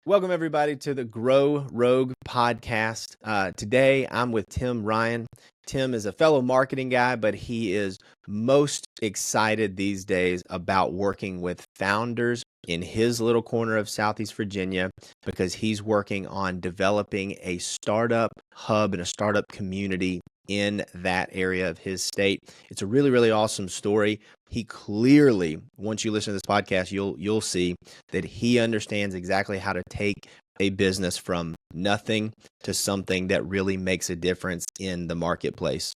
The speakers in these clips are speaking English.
Welcome, everybody, to the Grow Rogue podcast. Today, I'm with Tim Ryan. Tim is a fellow marketing guy, but he is most excited these days about working with founders in his little corner of Southeast Virginia because he's working on developing a startup hub and a startup community in that area of his state. It's a really, really awesome story. He clearly, once you listen to this podcast, you'll see that he understands exactly how to take a business from nothing to something that really makes a difference in the marketplace.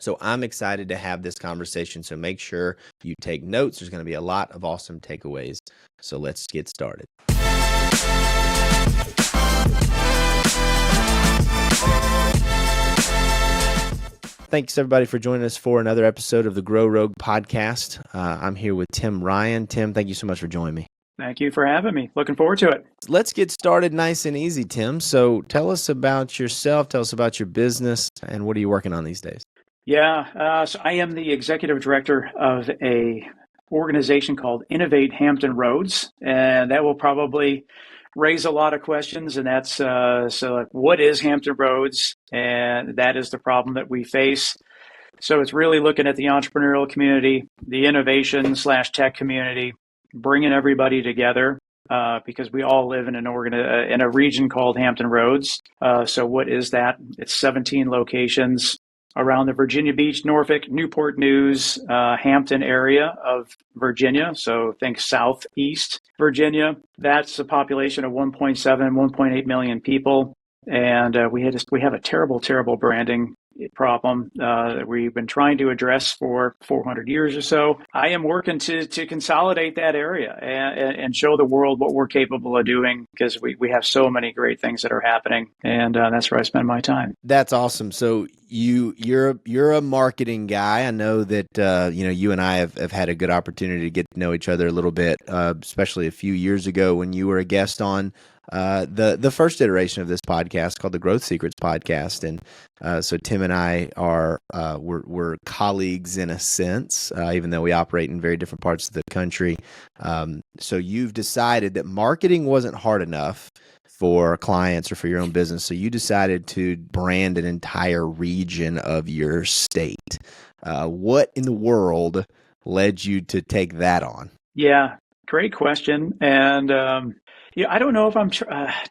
So I'm excited to have this conversation. So make sure you take notes. There's going to be a lot of awesome takeaways. So let's get started. Thanks, everybody, for joining us for another episode of the Grow Rogue podcast. I'm here with Tim Ryan. Tim, thank you so much for joining me. Thank you for having me. Looking forward to it. Let's get started nice and easy, Tim. So tell us about yourself. Tell us about your business, and what are you working on these days? So I am the executive director of a organization called Innovate Hampton Roads, and that will probably raise a lot of questions. And that's what is Hampton Roads? And that is the problem that we face. So it's really looking at the entrepreneurial community, the innovation/tech community, bringing everybody together because we all live in in a region called Hampton Roads. So what is that? It's 17 locations around the Virginia Beach, Norfolk, Newport News, Hampton area of Virginia. So think Southeast Virginia. That's a population of 1.7, 1.8 million people. And we have a terrible, terrible branding problem that we've been trying to address for 400 years or so. I am working to consolidate that area and show the world what we're capable of doing because we have so many great things that are happening, and that's where I spend my time. That's awesome. So you're a marketing guy. I know that you and I have had a good opportunity to get to know each other a little bit, especially a few years ago when you were a guest on the first iteration of this podcast called the Growth Secrets podcast. And so Tim and I are we're colleagues in a sense, even though we operate in very different parts of the country. So you've decided that marketing wasn't hard enough for clients or for your own business. So you decided to brand an entire region of your state. What in the world led you to take that on? Yeah, great question. And I don't know if I'm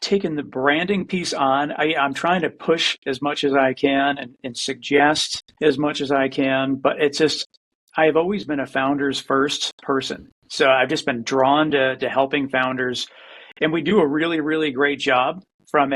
taking the branding piece on. I'm trying to push as much as I can and suggest as much as I can, but it's just, I've always been a founders first person. So I've just been drawn to helping founders, and we do a really, really great job from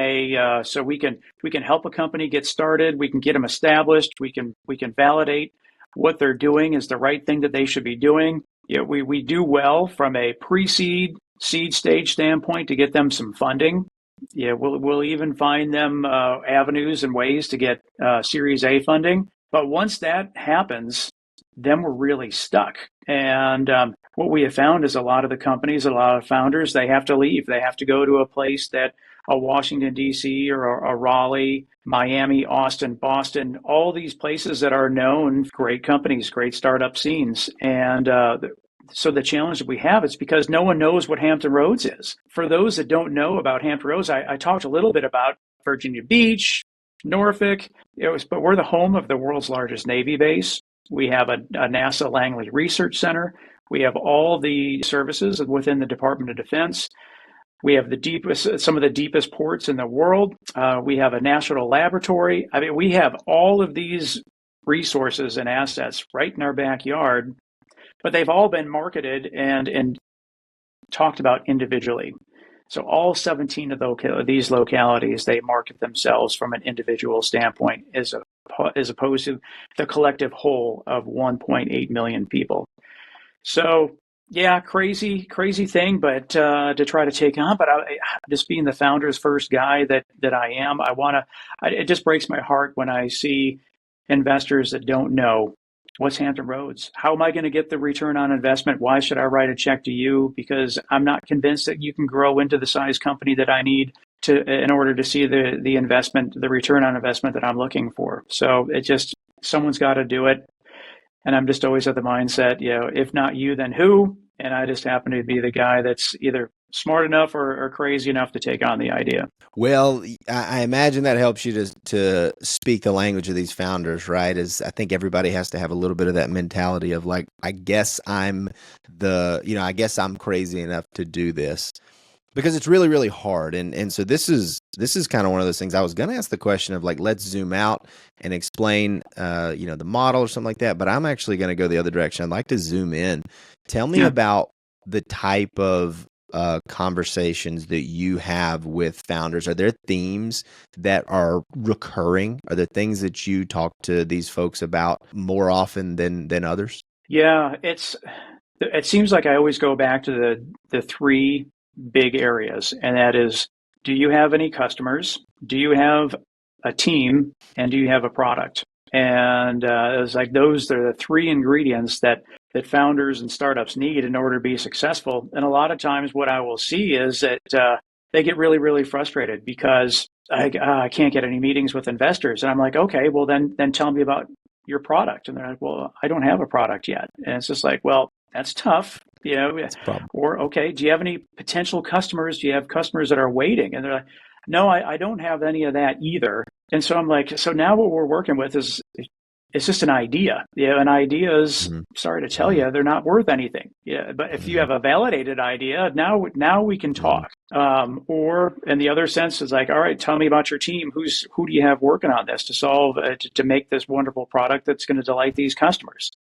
so we can help a company get started. We can get them established. We can validate what they're doing is the right thing that they should be doing. We do well from a pre-seed, seed stage standpoint to get them some funding. We'll even find them avenues and ways to get Series A funding. But once that happens, then we're really stuck. And what we have found is a lot of the companies, a lot of founders, they have to leave. They have to go to a place that a Washington, D.C. or a Raleigh, Miami, Austin, Boston, all these places that are known, great companies, great startup scenes. And so the challenge that we have is because no one knows what Hampton Roads is. For those that don't know about Hampton Roads, I talked a little bit about Virginia Beach, Norfolk, but we're the home of the world's largest Navy base. We have a NASA Langley Research Center. We have all the services within the Department of Defense. We have some of the deepest ports in the world. We have a national laboratory. I mean, we have all of these resources and assets right in our backyard, but they've all been marketed and talked about individually. So all 17 of these localities, they market themselves from an individual standpoint as opposed to the collective whole of 1.8 million people. So yeah, crazy thing, but to try to take on. But just being the founder's first guy that I am, it just breaks my heart when I see investors that don't know what's Hampton Roads. How am I going to get the return on investment? Why should I write a check to you? Because I'm not convinced that you can grow into the size company that I need in order to see the investment, the return on investment that I'm looking for. So someone's got to do it. And I'm just always at the mindset, if not you, then who? And I just happen to be the guy that's either smart enough or crazy enough to take on the idea. Well, I imagine that helps you to speak the language of these founders, right? As I think everybody has to have a little bit of that mentality of like, I guess I guess I'm crazy enough to do this. Because it's really, really hard. And so this is kind of one of those things. I was going to ask the question of like, let's zoom out and explain, the model or something like that. But I'm actually going to go the other direction. I'd like to zoom in. Tell me about the type of conversations that you have with founders. Are there themes that are recurring? Are there things that you talk to these folks about more often than others? Yeah, it seems like I always go back to the three big areas, and that is, do you have any customers? Do you have a team? And do you have a product? And it's like those are the three ingredients that founders and startups need in order to be successful. And a lot of times what I will see is that they get really, really frustrated because I can't get any meetings with investors. And I'm like, okay, well then tell me about your product. And they're like, well, I don't have a product yet. And it's just like, well, that's tough, That's a problem. or, okay, do you have any potential customers? Do you have customers that are waiting? And they're like, no, I don't have any of that either. And so I'm like, so now what we're working with is, it's just an idea. And ideas, sorry to tell you, they're not worth anything. But if you have a validated idea, now we can talk. Or in the other sense is like, all right, tell me about your team. Who do you have working on this to solve, to make this wonderful product that's going to delight these customers?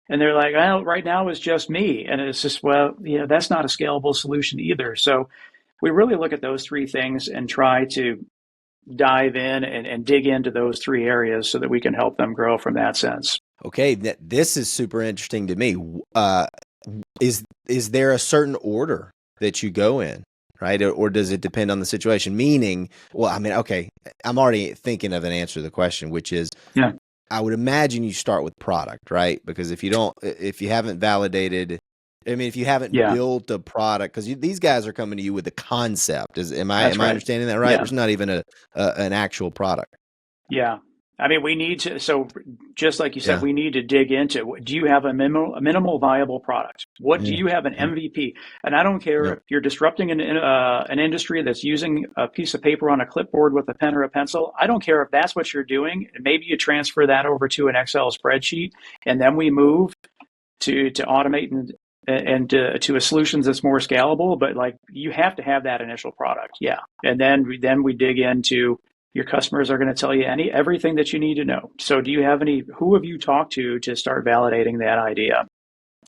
And they're like, well, right now it's just me. And it's just, well, that's not a scalable solution either. So we really look at those three things and try to dive in and dig into those three areas so that we can help them grow from that sense. Okay, this is super interesting to me. Is there a certain order that you go in, right? Or does it depend on the situation? Meaning, well, I mean, okay, I'm already thinking of an answer to the question, which is, I would imagine you start with product, right? Because if you haven't validated, if you haven't built a product, because these guys are coming to you with a concept. Am I understanding that right? Yeah. There's not even an actual product. Yeah. I mean, we need to, so just like you said, we need to dig into, do you have a minimal viable product? What do you have an MVP? And I don't care if you're disrupting an industry that's using a piece of paper on a clipboard with a pen or a pencil. I don't care if that's what you're doing. Maybe you transfer that over to an Excel spreadsheet, and then we move to automate and to a solutions that's more scalable. But like, you have to have that initial product. Yeah. And then we dig into, your customers are going to tell you everything that you need to know. So who have you talked to start validating that idea?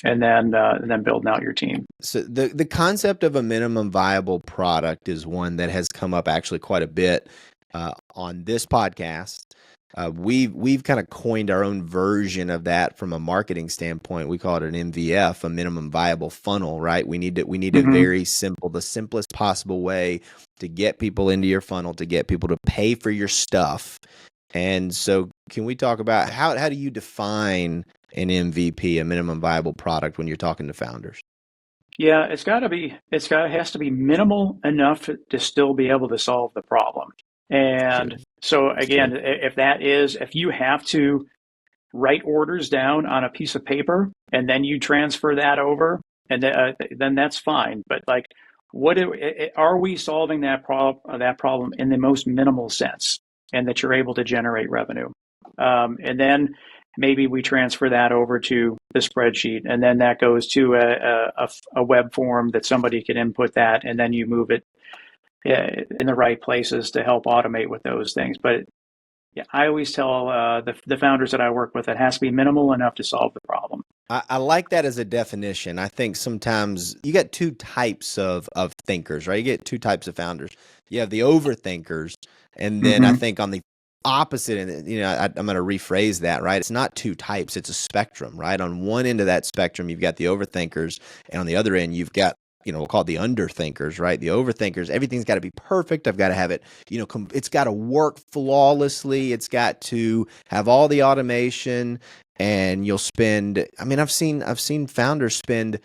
And then building out your team. So the concept of a minimum viable product is one that has come up actually quite a bit on this podcast. We've kind of coined our own version of that from a marketing standpoint. We call it an MVF, a minimum viable funnel, right? We need a very simple, the simplest possible way to get people into your funnel, to get people to pay for your stuff. And so can we talk about how do you define an MVP, a minimum viable product, when you're talking to founders? Yeah, it has to be minimal enough to still be able to solve the problem. And so again, if you have to write orders down on a piece of paper and then you transfer that over, and then that's fine. But like, are we solving that problem in the most minimal sense, and that you're able to generate revenue? And then maybe we transfer that over to the spreadsheet, and then that goes to a web form that somebody can input that, and then you move it in the right places to help automate with those things. But I always tell the founders that I work with, it has to be minimal enough to solve the problem. I like that as a definition. I think sometimes you get two types of thinkers, right? You get two types of founders. You have the overthinkers, and then I think on the opposite, and I'm going to rephrase that, right? It's not two types, it's a spectrum, right? On one end of that spectrum, you've got the overthinkers, and on the other end, you've got, we'll call it the underthinkers, right? The overthinkers, everything's got to be perfect. I've got to have it, it's got to work flawlessly. It's got to have all the automation, and you'll spend, I've seen founders spend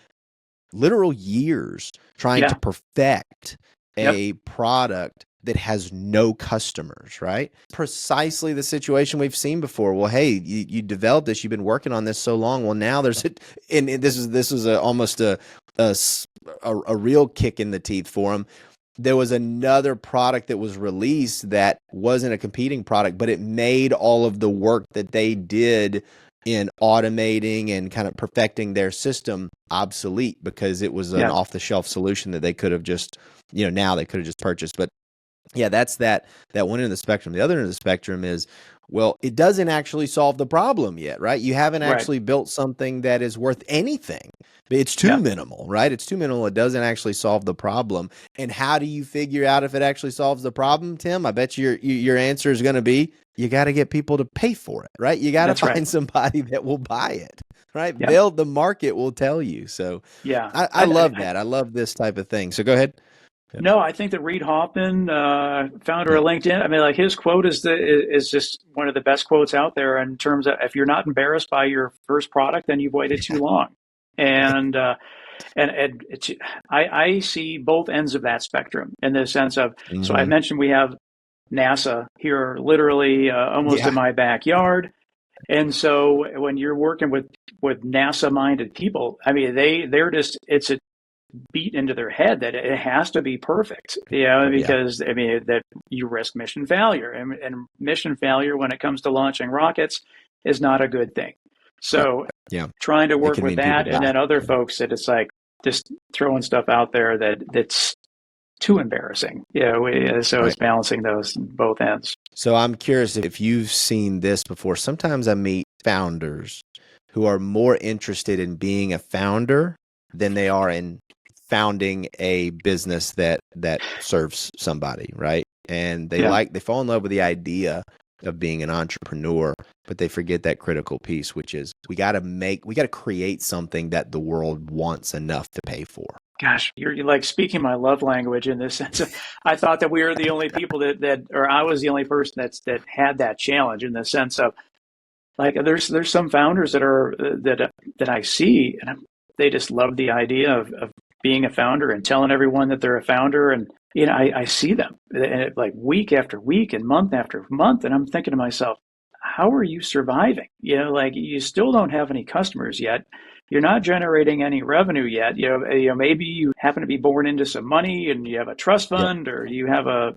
literal years trying to perfect a product that has no customers, right? Precisely the situation we've seen before. Well, hey, you developed this, you've been working on this so long. Well, now there's and this is almost a a real kick in the teeth for them. There was another product that was released that wasn't a competing product, but it made all of the work that they did in automating and kind of perfecting their system obsolete because it was an off-the-shelf solution that they could have just, now they could have just purchased. But yeah, that's that one end of the spectrum. The other end of the spectrum is, well, it doesn't actually solve the problem yet, right? You haven't actually built something that is worth anything. It's too minimal, right? It's too minimal. It doesn't actually solve the problem. And how do you figure out if it actually solves the problem, Tim? I bet your answer is going to be, you got to get people to pay for it, right? You got to find somebody that will buy it, right? The market will tell you. So I love that. I love this type of thing. So go ahead. No, I think that Reade Hoffman, founder of LinkedIn, I mean, like his quote is just one of the best quotes out there in terms of, if you're not embarrassed by your first product, then you've waited too long. And I see both ends of that spectrum in the sense of, so I mentioned we have NASA here literally almost in my backyard. And so when you're working with NASA-minded people, I mean, they're just, it's a beat into their head that it has to be perfect, because I mean that you risk mission failure, and mission failure when it comes to launching rockets is not a good thing. So trying to work with that, and then other folks that it's like just throwing stuff out there that's too embarrassing. So it's balancing those both ends. So I'm curious if you've seen this before. Sometimes I meet founders who are more interested in being a founder than they are in founding a business that serves somebody, right? And they fall in love with the idea of being an entrepreneur, but they forget that critical piece, which is we got to create something that the world wants enough to pay for. Gosh, you're like speaking my love language in this sense. I thought that we were the only people or I was the only person that had that challenge in the sense of, like, there's some founders that I see, and they just love the idea of being a founder and telling everyone that they're a founder. And, I see them like week after week and month after month. And I'm thinking to myself, how are you surviving? Like you still don't have any customers yet. You're not generating any revenue yet. Maybe you happen to be born into some money and you have a trust fund or you have a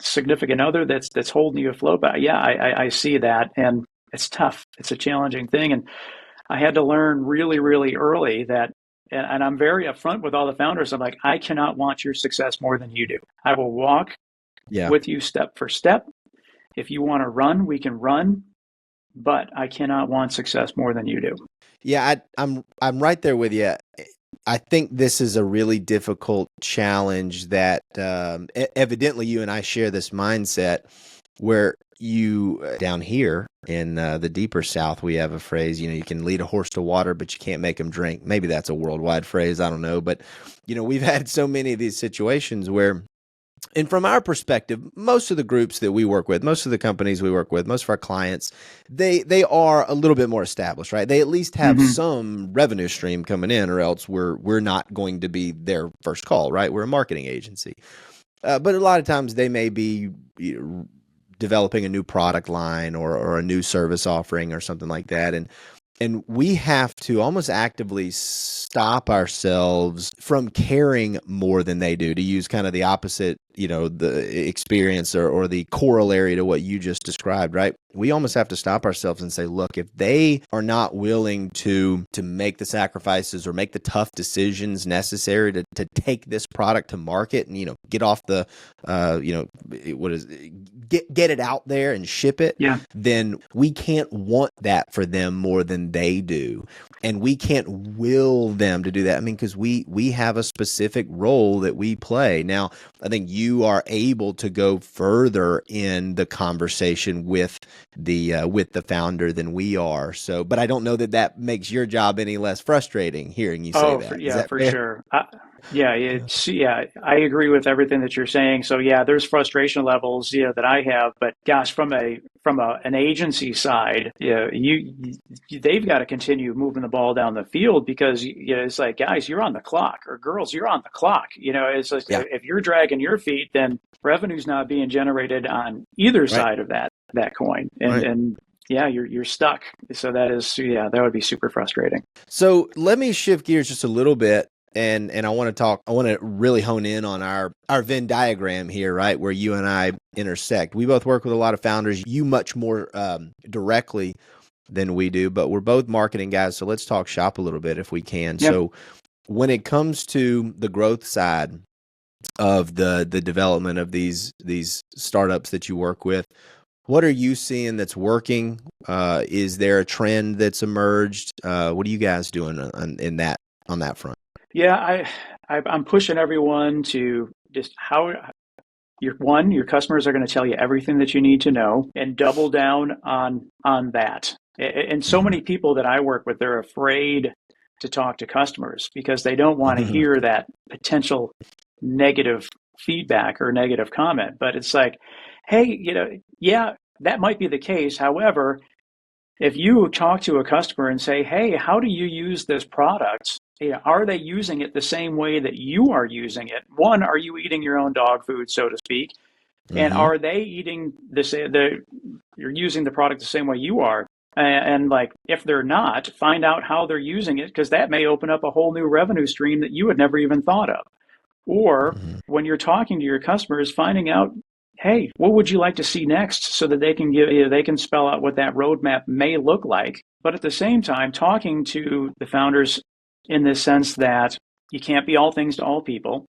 significant other that's holding you afloat. But I see that. And it's tough. It's a challenging thing. And I had to learn really, really early that, and I'm very upfront with all the founders. I'm like, I cannot want your success more than you do. I will walk with you step for step. If you want to run, we can run, but I cannot want success more than you do. Yeah, I'm right there with you. I think this is a really difficult challenge that evidently you and I share this mindset where down here in the deeper South, we have a phrase, you can lead a horse to water, but you can't make him drink. Maybe that's a worldwide phrase. I don't know. But, we've had so many of these situations where, and from our perspective, most of the groups that we work with, most of the companies we work with, most of our clients, they are a little bit more established, right? They at least have some revenue stream coming in, or else we're not going to be their first call, right? We're a marketing agency. But a lot of times they may be developing a new product line or a new service offering or something like that. And we have to almost actively stop ourselves from caring more than they do, to use kind of the opposite, the experience or the corollary to what you just described, right? We almost have to stop ourselves and say, look, if they are not willing to make the sacrifices or make the tough decisions necessary to take this product to market and, get off the, get it out there and ship it, then we can't want that for them more than they do. And we can't will them to do that. I mean, because we have a specific role that we play. Now, I think you are able to go further in the conversation with the founder than we are. So, but I don't know that makes your job any less frustrating hearing you say that. Is that for fair? Sure. I agree with everything that you're saying. So there's frustration levels, that I have, but gosh, from an agency side, they've got to continue moving the ball down the field because it's like, guys, you're on the clock, or girls, you're on the clock. It's like if you're dragging your feet, then revenue's not being generated on either side of that coin, and you're stuck. So that would be super frustrating. So let me shift gears just a little bit. and I want to really hone in on our Venn diagram here, right, where you and I intersect. We both work with a lot of founders, you much more directly than we do, but we're both marketing guys, so let's talk shop a little bit if we can. Yeah. So when it comes to the growth side of the development of these startups that you work with, what are you seeing that's working? Is there a trend that's emerged? What are you guys doing on that front? Yeah, I'm pushing everyone to just your customers are going to tell you everything that you need to know, and double down on that. And so many people that I work with, they're afraid to talk to customers because they don't want to hear that potential negative feedback or negative comment. But it's like, hey, yeah, that might be the case. However, if you talk to a customer and say, hey, how do you use this product? Are they using it the same way that you are using it? One, are you eating your own dog food, so to speak? And are they eating you're using the product the same way you are? And like, if they're not, find out how they're using it, because that may open up a whole new revenue stream that you had never even thought of. Or when you're talking to your customers, finding out, hey, what would you like to see next, so that they can spell out what that roadmap may look like. But at the same time, talking to the founders in the sense that you can't be all things to all people.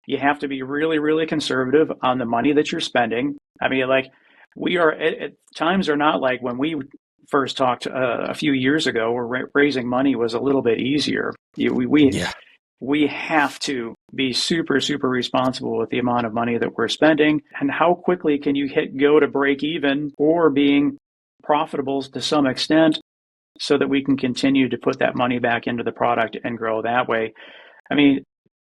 You have to be really, really conservative on the money that you're spending. I mean, like, we are times are not like when we first talked a few years ago, where raising money was a little bit easier. We have to be super, super responsible with the amount of money that we're spending, and how quickly can you go to break even or being profitable to some extent, so that we can continue to put that money back into the product and grow that way. I mean,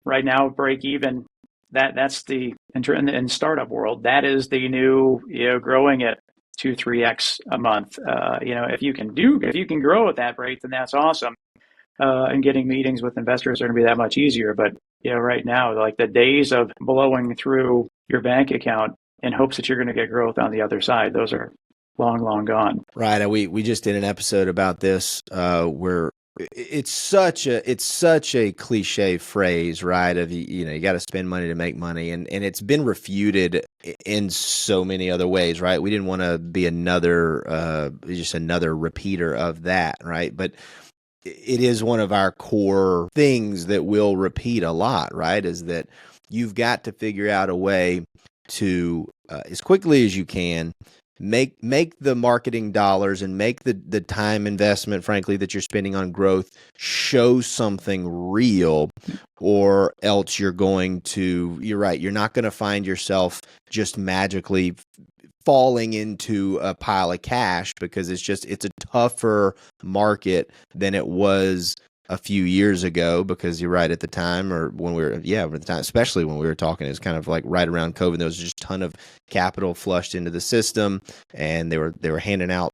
right now, break even, that's in startup world, that is the new, growing at 2-3x a month. If you can grow at that rate, then that's awesome. And getting meetings with investors are going to be that much easier. But right now, like, the days of blowing through your bank account in hopes that you're going to get growth on the other side, those are long, long gone. Right. And we just did an episode about this where it's such a cliche phrase, right? Of you got to spend money to make money, and it's been refuted in so many other ways, right? We didn't want to be just another repeater of that, right? But it is one of our core things that we'll repeat a lot, right? Is that you've got to figure out a way to, as quickly as you can, make the marketing dollars and make the time investment, frankly, that you're spending on growth show something real, or else you're right, you're not going to find yourself just magically falling into a pile of cash, because it's a tougher market than it was a few years ago. Because you're right, at the time, or when at the time, especially when we were talking, it was kind of like right around COVID, there was just a ton of capital flushed into the system, and they were handing out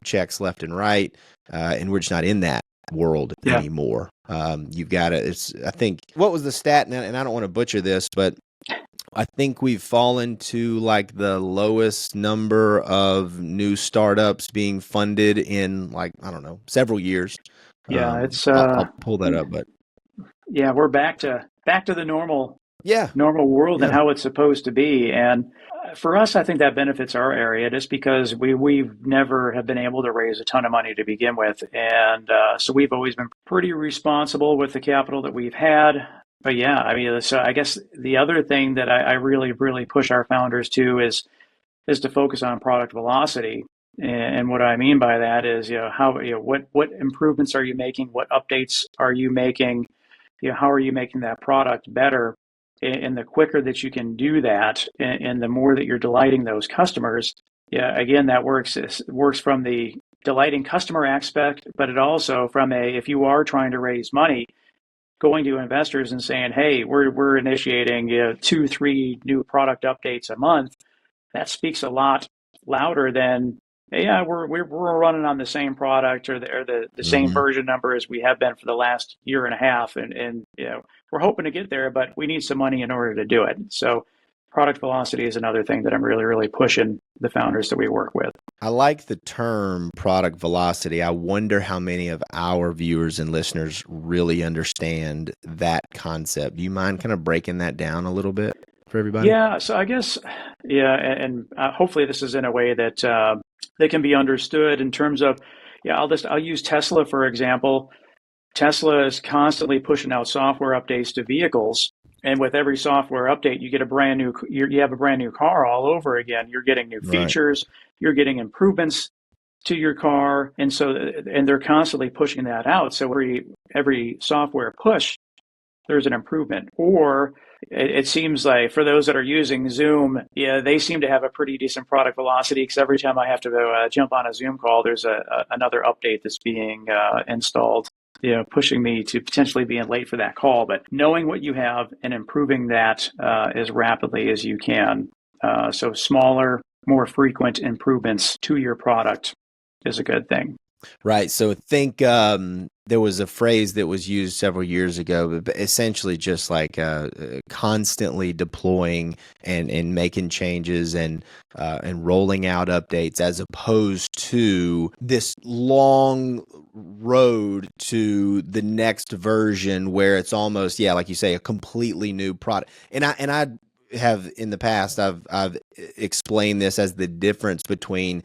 checks left and right, and we're just not in that world anymore. You've got to, I think, what was the stat, and I don't want to butcher this, but I think we've fallen to like the lowest number of new startups being funded in, like, I don't know, several years. Yeah, it's I'll pull that up, but we're back to the normal world and how it's supposed to be. And for us, I think that benefits our area, just because we've never have been able to raise a ton of money to begin with, and so we've always been pretty responsible with the capital that we've had. But yeah, I mean, so I guess the other thing that I really, really push our founders to is to focus on product velocity. And what I mean by that is, what improvements are you making? What updates are you making? How are you making that product better? And the quicker that you can do that, and the more that you're delighting those customers, again, that works from the delighting customer aspect, but it also from if you are trying to raise money, going to investors and saying, hey, we're initiating 2-3 new product updates a month. That speaks a lot louder than, yeah, we're running on the same product, or the same version number as we have been for the last year and a half, and we're hoping to get there, but we need some money in order to do it. So product velocity is another thing that I'm really, really pushing the founders that we work with. I like the term product velocity. I wonder how many of our viewers and listeners really understand that concept. Do you mind kind of breaking that down a little bit for everybody? Yeah, so I guess, yeah, and hopefully this is in a way that they can be understood in terms of, yeah, I'll use Tesla for example. Tesla is constantly pushing out software updates to vehicles, and with every software update, you get you have a brand new car all over again. You're getting new Right. features, you're getting improvements to your car, and they're constantly pushing that out. So every software push, there's an improvement. Or it seems like for those that are using Zoom, yeah, they seem to have a pretty decent product velocity because every time I have to jump on a Zoom call, there's another update that's being installed, pushing me to potentially being late for that call. But knowing what you have and improving that as rapidly as you can. So smaller, more frequent improvements to your product is a good thing. Right. So think there was a phrase that was used several years ago, but essentially just like constantly deploying and making changes and rolling out updates, as opposed to this long road to the next version where it's almost, yeah, like you say, a completely new product. And I have in the past, I've explained this as the difference between,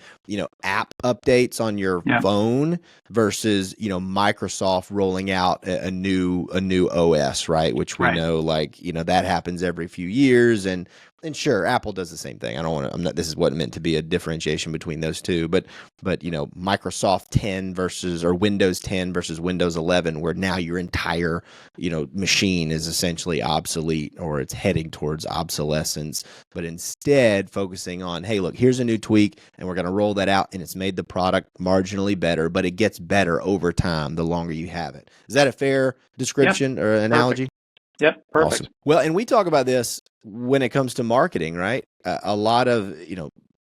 app updates on your phone versus, Microsoft rolling out a new OS, right? Which we know, like, that happens every few years. And sure, Apple does the same thing. This is what meant to be a differentiation between those two, but Microsoft 10 or Windows 10 versus Windows 11, where now your entire, machine is essentially obsolete, or it's heading towards obsolescence, but instead focusing on, hey, look, here's a new tweak and we're going to roll that out, and it's made the product marginally better, but it gets better over time the longer you have it. Is that a fair description or analogy? Perfect. Yep, perfect. Awesome. Well, and we talk about this when it comes to marketing, right? A lot of,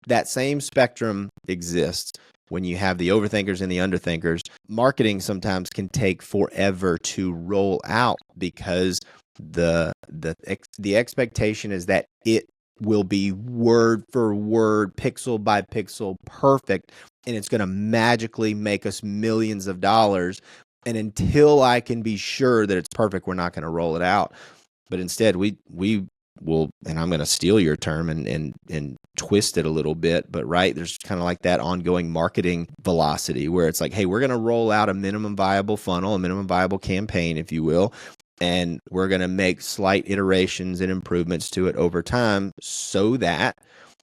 that same spectrum exists when you have the overthinkers and the underthinkers. Marketing sometimes can take forever to roll out because the expectation is that it will be word for word, pixel by pixel perfect, and it's going to magically make us millions of dollars. And until I can be sure that it's perfect, we're not going to roll it out. But instead, we will, and I'm going to steal your term and twist it a little bit, but right, there's kind of like that ongoing marketing velocity where it's like, hey, we're going to roll out a minimum viable funnel, a minimum viable campaign, if you will, and we're going to make slight iterations and improvements to it over time so that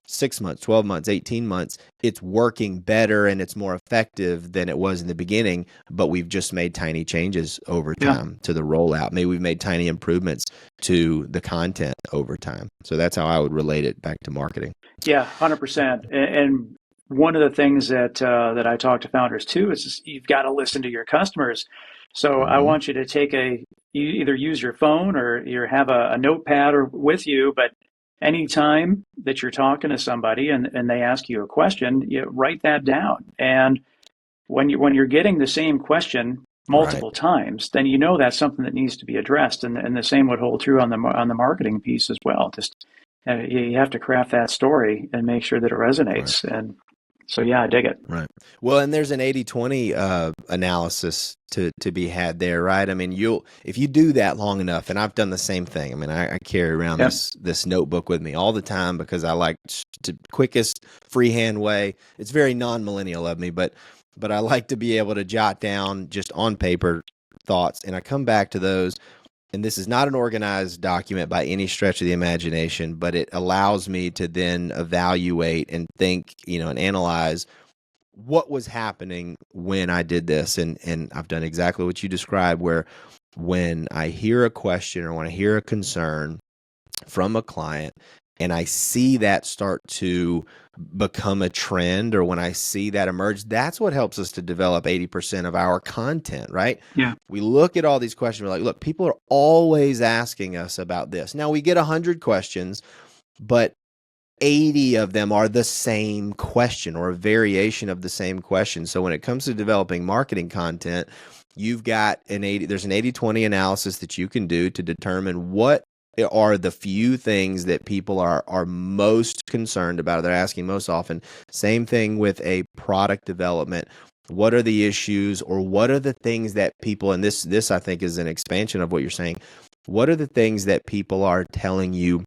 6 months, 12 months, 18 months, it's working better and it's more effective than it was in the beginning, but we've just made tiny changes over time to the rollout. Maybe we've made tiny improvements to the content over time. So that's how I would relate it back to marketing. Yeah, 100%. And one of the things that I talk to founders too is you've got to listen to your customers. So I want you to you either use your phone or you have a notepad with you, but anytime that you're talking to somebody and they ask you a question, you write that down. And when you're getting the same question multiple times, then that's something that needs to be addressed. And the same would hold true on the marketing piece as well. Just you have to craft that story and make sure that it resonates. And so, yeah, I dig it. Right. Well, and there's an 80-20 analysis to be had there, right? I mean, if you do that long enough, and I've done the same thing. I mean, I carry around this notebook with me all the time because I like the quickest freehand way. It's very non-millennial of me, but I like to be able to jot down just on paper thoughts, and I come back to those. And this is not an organized document by any stretch of the imagination, but it allows me to then evaluate and think, and analyze what was happening when I did this. And I've done exactly what you described, where when I hear a question or when I hear a concern from a client and I see that start to become a trend, or when I see that emerge, that's what helps us to develop 80% of our content, right? Yeah. We look at all these questions, we're like, look, people are always asking us about this. Now we get 100 questions, but 80 of them are the same question or a variation of the same question. So when it comes to developing marketing content, you've got there's an 80-20 analysis that you can do to determine what are the few things that people are most concerned about. They're asking most often. Same thing with a product development. What are the issues, or what are the things that people, and this I think is an expansion of what you're saying. What are the things that people are telling you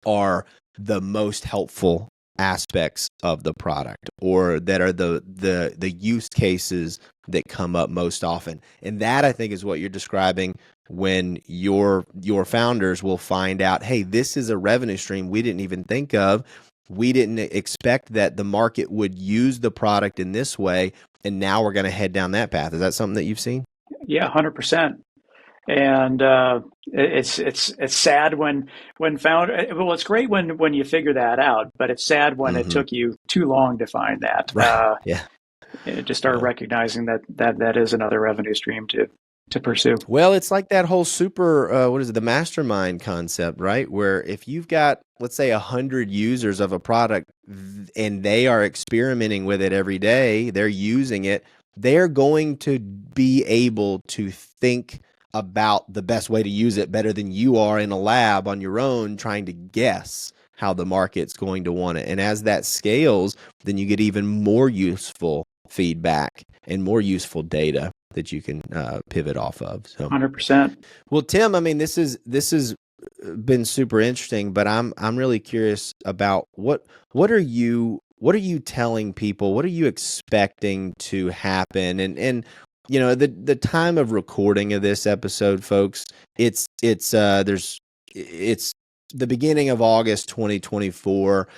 are the most helpful aspects of the product, or that are the use cases that come up most often? And that, I think, is what you're describing when your founders will find out, hey, this is a revenue stream we didn't even think of. We didn't expect that the market would use the product in this way, and now we're going to head down that path. Is that something that you've seen? Yeah, 100%. And it's sad when found. Well, it's great when you figure that out, but it's sad when it took you too long to find that. Right. Yeah. To start recognizing that is another revenue stream to pursue. Well, it's like that whole the mastermind concept, right? Where if you've got, let's say, 100 users of a product and they are experimenting with it every day, they're using it, they're going to be able to think about the best way to use it better than you are in a lab on your own trying to guess how the market's going to want it. And as that scales, then you get even more useful feedback and more useful data that you can pivot off of. So 100%. Well, Tim, I mean, this has been super interesting, but I'm really curious about what are you telling people? What are you expecting to happen? And you know, the time of recording of this episode, folks, it's the beginning of August 2024.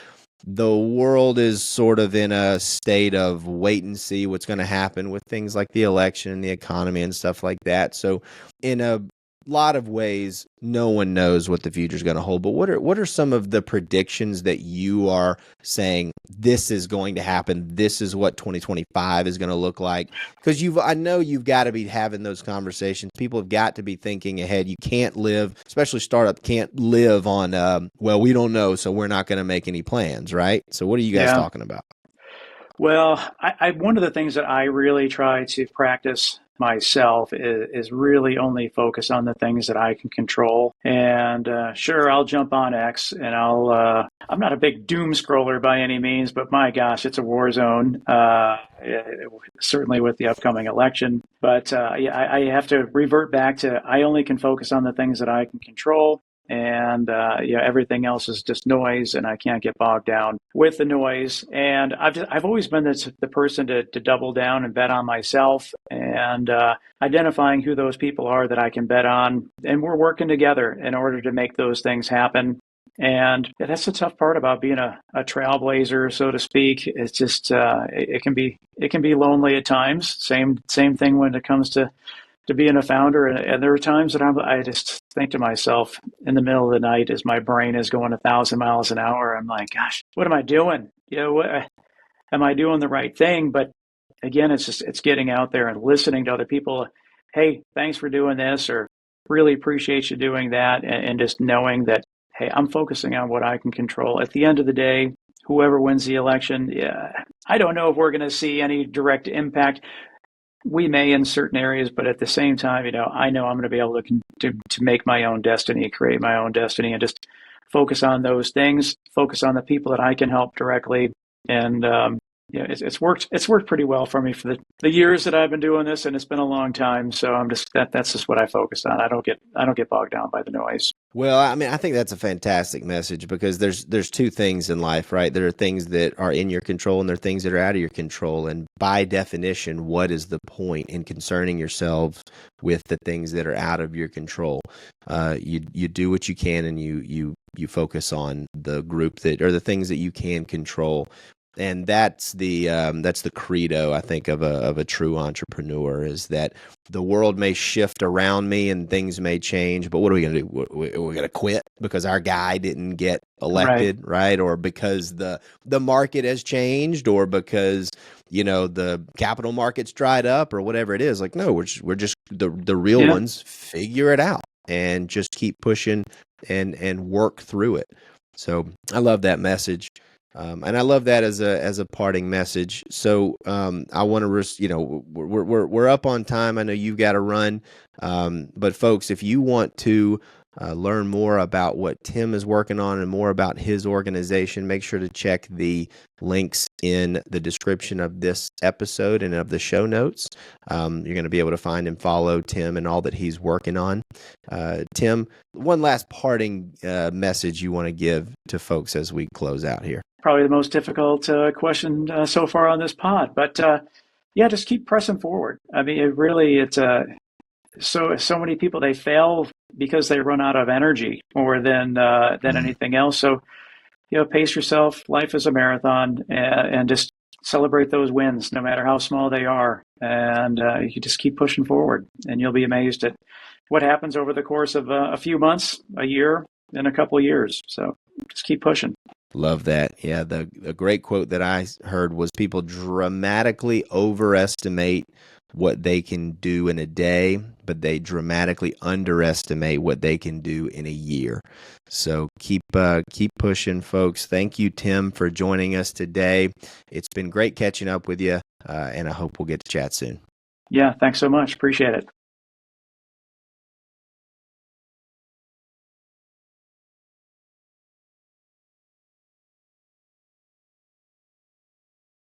The world is sort of in a state of wait and see what's going to happen with things like the election and the economy and stuff like that. So in a lot of ways, no one knows what the future is going to hold. But what are some of the predictions that you are saying this is going to happen? This is what 2025 is going to look like. Because I know you've got to be having those conversations. People have got to be thinking ahead. You can't live, especially startup, can't live on well, we don't know, so we're not going to make any plans, right? So what are you guys talking about? Well, one of the things that I really try to practice myself is really only focus on the things that I can control. And sure, I'll jump on X and I'm not a big doom scroller by any means, but my gosh, it's a war zone, certainly with the upcoming election. But I have to revert back to I only can focus on the things that I can control. And everything else is just noise, and I can't get bogged down with the noise. And I've always been the person to double down and bet on myself, and identifying who those people are that I can bet on, and we're working together in order to make those things happen. And that's the tough part about being a trailblazer, so to speak. It's just it can be lonely at times. Same thing when it comes to being a founder. And there are times that I just think to myself in the middle of the night as my brain is going 1,000 miles an hour, I'm like, gosh, what am I doing? Am I doing the right thing? But again, it's getting out there and listening to other people. Hey, thanks for doing this, or really appreciate you doing that. And just knowing that, hey, I'm focusing on what I can control. At the end of the day, whoever wins the election, I don't know if we're going to see any direct impact. We may in certain areas, but at the same time, I know I'm going to be able to make my own destiny, create my own destiny, and just focus on those things, focus on the people that I can help directly. And it's worked pretty well for me for the years that I've been doing this, and it's been a long time. So I'm just that's just what I focus on. I don't get bogged down by the noise. Well, I mean, I think that's a fantastic message, because there's two things in life, right? There are things that are in your control, and there are things that are out of your control. And by definition, what is the point in concerning yourself with the things that are out of your control? You do what you can, and you focus on the group or the things that you can control. And that's the credo, I think, of a true entrepreneur, is that the world may shift around me and things may change, but what are we going to do? We're going to quit because our guy didn't get elected, right? Or because the market has changed, or because the capital markets dried up, or whatever it is. Like, no, we're just the real ones. Figure it out and just keep pushing and work through it. So I love that message. And I love that as a parting message. So I want to, we're up on time. I know you've got to run, but folks, if you want to learn more about what Tim is working on and more about his organization, make sure to check the links in the description of this episode and of the show notes. You're going to be able to find and follow Tim and all that he's working on. Tim, one last parting message you want to give to folks as we close out here. Probably the most difficult question so far on this pod, but just keep pressing forward. I mean, it's so many people, they fail because they run out of energy more than anything else. So, pace yourself. Life is a marathon, and just celebrate those wins, no matter how small they are. And you just keep pushing forward, and you'll be amazed at what happens over the course of a few months, a year, and a couple of years. So just keep pushing. Love that. Yeah, the great quote that I heard was people dramatically overestimate what they can do in a day, but they dramatically underestimate what they can do in a year. So keep pushing, folks. Thank you, Tim, for joining us today. It's been great catching up with you, and I hope we'll get to chat soon. Yeah, thanks so much. Appreciate it.